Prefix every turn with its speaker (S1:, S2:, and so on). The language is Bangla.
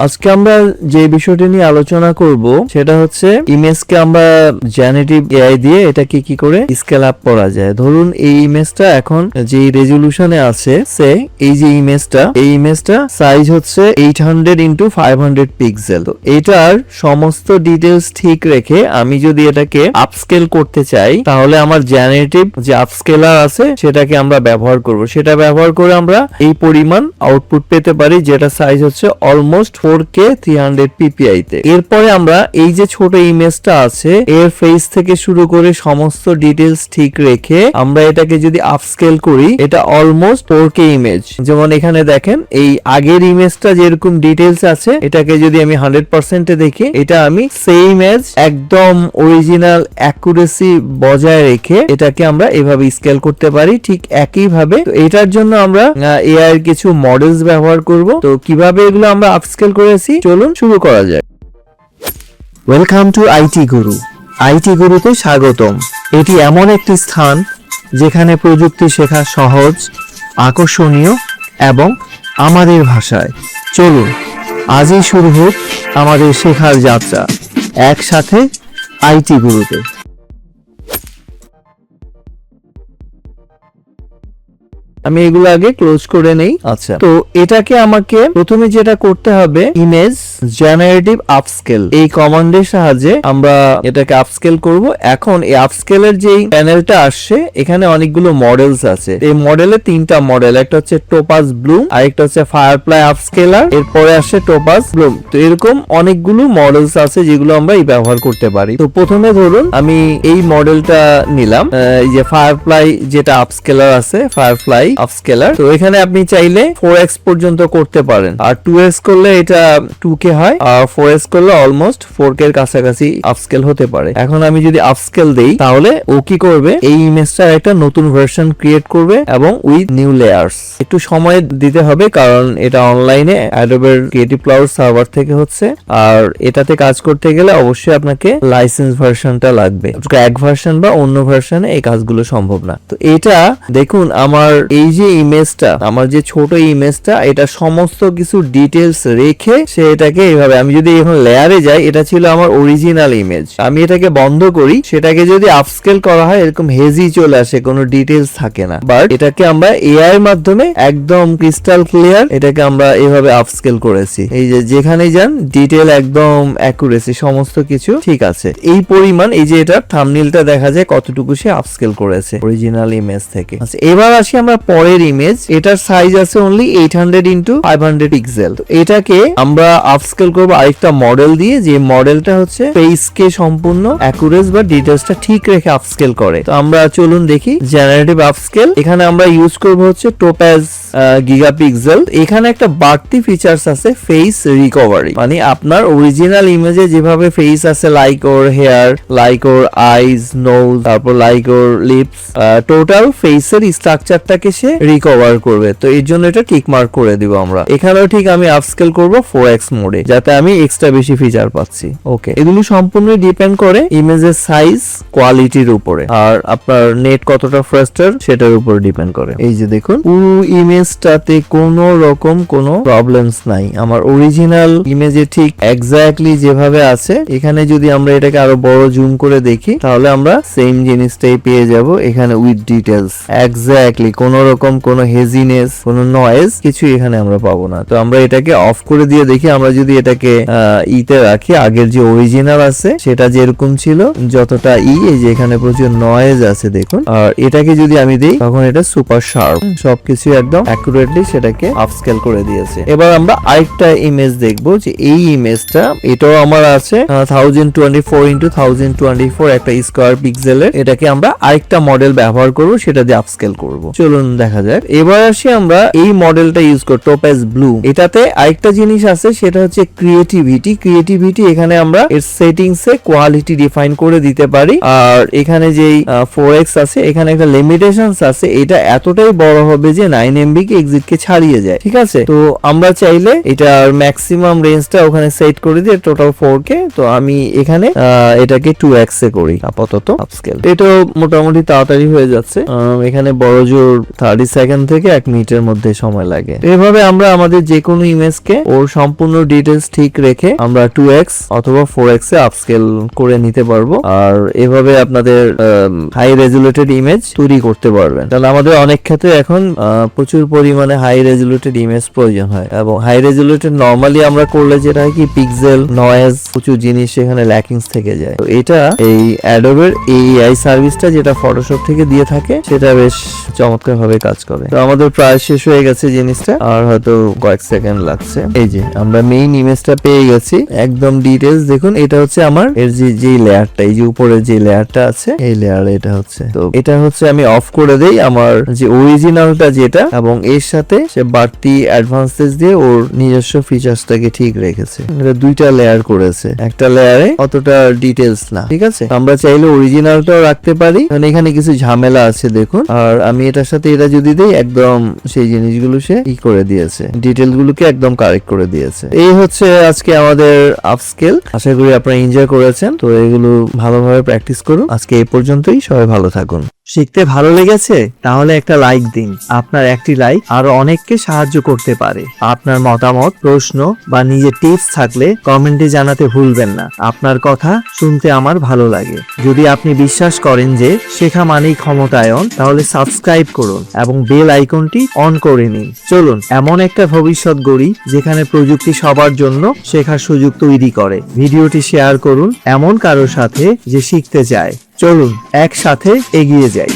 S1: আজকে আমরা যে বিষয়টি নিয়ে আলোচনা করব সেটা হচ্ছে ইমেজকে আমরা জেনারেটিভ এআই দিয়ে এটাকে কি করে স্কেল আপ করা যায়। ধরুন এই ইমেজটা এখন যে রেজলিউশনে আছে সে এই যে ইমেজটা সাইজ হচ্ছে 800 ইনটু 500 পিক্সেল। তো এটার সমস্ত ডিটেলস ঠিক রেখে আমি যদি এটাকে আপস্কেল করতে চাই তাহলে আমার জেনারেটিভ যে আপস্কেলার আছে সেটাকে আমরা ব্যবহার করব। সেটা ব্যবহার করে আমরা এই পরিমাণ আউটপুট পেতে পারি যেটা সাইজ হচ্ছে অলমোস্ট 4K 300 ppi তে। এরপরে আমরা এই যে ছোট ইমেজটা আছে এর ফেস থেকে শুরু করে সমস্ত ডিটেলস ঠিক রেখে আমরা এটাকে যদি আপস্কেল করি এটা অলমোস্ট 4K ইমেজ। যেমন এখানে দেখেন এই আগের ইমেজটা যেরকম ডিটেলস আছে এটাকে যদি আমি 100% এ দেখি এটা আমি সেম এজ একদম অরিজিনাল অ্যাকুরেসি বজায় রেখে এটাকে আমরা এভাবে স্কেল করতে পারি ঠিক একই ভাবে। তো এটার জন্য আমরা এআই এর কিছু মডেলস ব্যবহার করব। তো কিভাবে এগুলো আমরা আপস্কেল করেছি চলুন শুরু করা যায়। Welcome to IT Guru. IT গুরুতে স্বাগতম। এটি এমন একটি স্থান যেখানে প্রযুক্তি শেখা সহজ, আকর্ষণীয় এবং আমাদের ভাষায়। চলুন আজই শুরু হোক আমাদের শেখার যাত্রা একসাথে আইটি গুরুতে। আমি এগুলো আগে ক্লোজ করে নেই। আচ্ছা, তো এটাকে আমাকে প্রথমে যেটা করতে হবে ইমেজ জেনারেটিভ আপস্কেল এই কমান্ডের সাহায্যে আমরা এটাকে আপস্কেল করব। এখন এই আপস্কেলের যেই প্যানেলটা আসছে এখানে অনেকগুলো মডেলস আছে। এই মডেলে তিনটা মডেল, একটা হচ্ছে টোপাজ ব্লুম, আরেকটা হচ্ছে ফায়ারফ্লাই আপস্কেলার, এরপরে আসছে টোপাজ ব্লুম। তো এরকম অনেকগুলো মডেলস আছে যেগুলো আমরা ব্যবহার করতে পারি। তো প্রথমে ধরুন আমি এই মডেলটা নিলাম, এই যে ফায়ারফ্লাই যেটা আপস্কেলার আছে, ফায়ারফ্লাই আপস্কেলার। তো এখানে আপনি চাইলে 4x পর্যন্ত করতে পারেন, আর 2x করলে এটা 2K হয়, আর 4x করলে অলমোস্ট 4K এর কাছাকাছি আপস্কেল হতে পারে। এখন আমি যদি আপস্কেল দেই তাহলে ও কি করবে, এই ইমেজটার একটা নতুন ভার্সন ক্রিয়েট করবে এবং উইথ নিউ লেয়ার্স। একটু সময় দিতে হবে কারণ এটা অনলাইনে অ্যাডোবের ক্রিয়েটিভ ক্লাউড সার্ভার থেকে হচ্ছে, আর এটাতে কাজ করতে গেলে অবশ্যই আপনাকে লাইসেন্স ভার্সনটা লাগবে। এক ভার্সন বা অন্য ভার্সনে এই কাজগুলো সম্ভব না। তো এটা দেখুন আমার এই যে ইমেজটা, আমার যে ছোট ইমেজটা, এটা সমস্ত কিছু ডিটেলস রেখে সে এটাকে এইভাবে, আমি যদি এখন লেয়ারে যাই এটা ছিল আমার অরিজিনাল ইমেজ, আমি এটাকে বন্ধ করি, সেটাকে যদি আপস্কেল করা হয় এরকম হেজি চলে আসে, কোনো ডিটেলস থাকে না। বাট এটাকে আমরা এআই এর মাধ্যমে একদম ক্রিস্টাল ক্লিয়ার এটাকে আমরা এভাবে আপস্কেল করেছি। এই যে যেখানে যান ডিটেল একদম অ্যাকুরেসি সমস্ত কিছু ঠিক আছে। এই পরিমাণ এই যে এটা থাম্বনেইলটা দেখা যায় কতটুকু সে আপস্কেল করেছে অরিজিনাল ইমেজ থেকে। আচ্ছা, এবার আসি আমরা পরের ইমেজ। এটার সাইজ আছে অনলি 800 ইনটু 500 পিক্সেল। এটাকে আমরা আপস্কেল করব আরেকটা মডেল দিয়ে, যে মডেলটা হচ্ছে ফেসকে সম্পূর্ণ অ্যাকুরেস বা ডিটেইলসটা ঠিক রেখে আপস্কেল করে। তো আমরা চলুন দেখি জেনারেটিভ আপস্কেল। এখানে আমরা ইউজ করব হচ্ছে টোপাজ গিগাপিক্সেল। এখানে একটা বাড়তি ফিচার্স আছে ফেস রিকভারি, মানে আপনার অরিজিনাল ইমেজে যেভাবে ফেস আছে লাইক ওর হেয়ার, লাইক ওর আইজ, নোজ, তারপর লাইক ওর লিপস, টোটাল ফেসের স্ট্রাকচারটাকে সে রিকভার করবে। তো এর জন্য এটা টিক মার্ক করে দিব আমরা। এখানেও ঠিক আমি আপস্কেল করব 4x মোডে যাতে আমি এক্সট্রা বেশি ফিচার পাচ্ছি। ওকে, এগুলো সম্পূর্ণ ডিপেন্ড করে ইমেজের সাইজ কোয়ালিটির উপরে আর আপনার নেট কতটা ফাস্টার সেটার উপর ডিপেন্ড করে। এই যে দেখুন পুরো ইমেজটাতে কোনো রকম কোনো প্রবলেমস নাই, আমার অরিজিনাল ইমেজে ঠিক এক্স্যাক্টলি যেভাবে আছে। এখানে যদি আমরা এটাকে আরো বড় জুম করে দেখি তাহলে আমরা সেম জিনিসটাই পেয়ে যাব এখানে উইথ ডিটেলস এক্স্যাক্টলি, কোনো রকম কোনো হেজিনেস, কোনো নয়েজ কিছু এখানে আমরা পাবো না। তো আমরা এটাকে অফ করে দিয়ে দেখি, আমরা যদি এটাকে ইতে রাখি, আগের যে অরিজিনাল আছে সেটা যেরকম ছিল যতটা এই যে এখানে প্রচুর নয়েজ আছে দেখুন, আর এটাকে যদি আমি দিই তখন এটা সুপার শার্প, সবকিছু একদম অ্যাকুরেটলি সেটাকে আপস্কেল করে দিয়েছে। এবার আমরা আরেকটা ইমেজ দেখবো, যে এই ইমেজটা এটাও আমার আছে 1024 ইনটু 1024 একটা স্কয়ার পিক্সেলের। এটাকে আমরা আরেকটা মডেল ব্যবহার করব, সেটা দিয়ে আপস্কেল করব। চলুন দেখা যাক। এবার আসি আমরা এই মডেলটা ইউজ করি টোপাজ ব্লু। এটাতে আরেকটা জিনিস আছে সেটা হচ্ছে ক্রিয়েটিভিটি। এখানে আমরা এর সেটিংস এ কোয়ালিটি ডিফাইন করে দিতে পারি, আর এখানে যেই 4x আছে এখানে একটা লিমিটেশনস আছে, এটা এতটাই বড় হবে যে 9MB কে এক্সিট কে ছাড়িয়ে যায়। ঠিক আছে, তো আমরা চাইলে এটার ম্যাক্সিমাম রেঞ্জটা ওখানে সেট করে দিয়ে টোটাল 4K। তো আমি এখানে এটাকে 2x এ করি আপাতত আপস্কেল। এটা মোটামুটি তাড়াতাড়ি হয়ে যাচ্ছে, এখানে বড় জোর 30 সেকেন্ড থেকে 1 মিনিটের মধ্যে সময় লাগে। এভাবে আমরা আমাদের যে কোনো ইমেজকে ওর সম্পূর্ণ ডিটেলস ঠিক রেখে আমরা 2x অথবা 4x এ আপস্কেল করে নিতে পারবো। আর এভাবে আপনাদের হাই রেজুলেটেড ইমেজ তৈরি করতে পারবেন। তাহলে আমাদের অনেক ক্ষেত্রে এখন প্রচুর পরিমাণে হাই রেজুলেটেড ইমেজ প্রয়োজন হয়, এবং হাই রেজুলেটেড নরমালি আমরা করলে যেটা হয় কি পিক্সেল, নয়েজ, প্রচুর জিনিস সেখানে ল্যাকিংস থেকে যায়। তো এটা এই অ্যাডোবের এআই সার্ভিসটা যেটা ফটোশপ থেকে দিয়ে থাকে সেটা বেশ চমৎকার ভাবে কাজ করে। তো আমাদের প্রায় শেষ হয়ে গেছে জিনিসটা, আর হয়তো কয়েক সেকেন্ড লাগছে। এই যে আমরা মেইন ইমেজটা পেয়ে গেছি, একদম ডিটেলস দেখুন। এটা হচ্ছে আমার এর যে লেয়ারটা, এই যে উপরে যে লেয়ারটা আছে এই লেয়ার, এটা হচ্ছে। তো এটা হচ্ছে আমি অফ করে দেই আমার যে অরিজিনালটা যেটা, এবং এর সাথে সে বাড়তি অ্যাডভান্সেস দিয়ে ওর নিজস্ব ফিচার্সটাকে ঠিক রেখেছে। এটা দুইটা লেয়ার করেছে, একটা লেয়ারে অতটা ডিটেলস না, ঠিক আছে। আমরা চাইলে অরিজিনালটাও রাখতে পারি, কারণ এখানে কিছু ঝামেলা আছে দেখুন। আর আমি এটার সাথে এটা যদি দেই, একদম সেই জিনিসগুলো সে ই করে দিয়েছে, ডিটেলস গুলোকে একদম কারেক্ট করে দিয়েছে। এই হচ্ছে আজকে আমাদের আপস্কেল। আশা করি আপনারা এনজয় করেছেন। তো এগুলো ভালোভাবে প্র্যাকটিস করুন। আজকে এই পর্যন্তই, সবাই ভালো থাকুন।
S2: শিখতে ভালো লেগেছে? তাহলে একটা লাইক দিন। আপনার একটি লাইক আরো অনেককে সাহায্য করতে পারে। আপনার মতামত, প্রশ্ন বা নিজের টিপস থাকলে কমেন্টে জানাতে ভুলবেন না। আপনার কথা শুনতে আমার ভালো লাগে। যদি আপনি বিশ্বাস করেন যে শেখা মানেই ক্ষমতায়ন, তাহলে সাবস্ক্রাইব করুন এবং বেল আইকনটি অন করে নিন। চলুন এমন একটা ভবিষ্যৎ গড়ি যেখানে প্রযুক্তি সবার জন্য শেখার সুযোগ তৈরি করে। ভিডিওটি শেয়ার করুন এমন কারোর সাথে যে শিখতে চায়। চলুন একসাথে এগিয়ে যাই।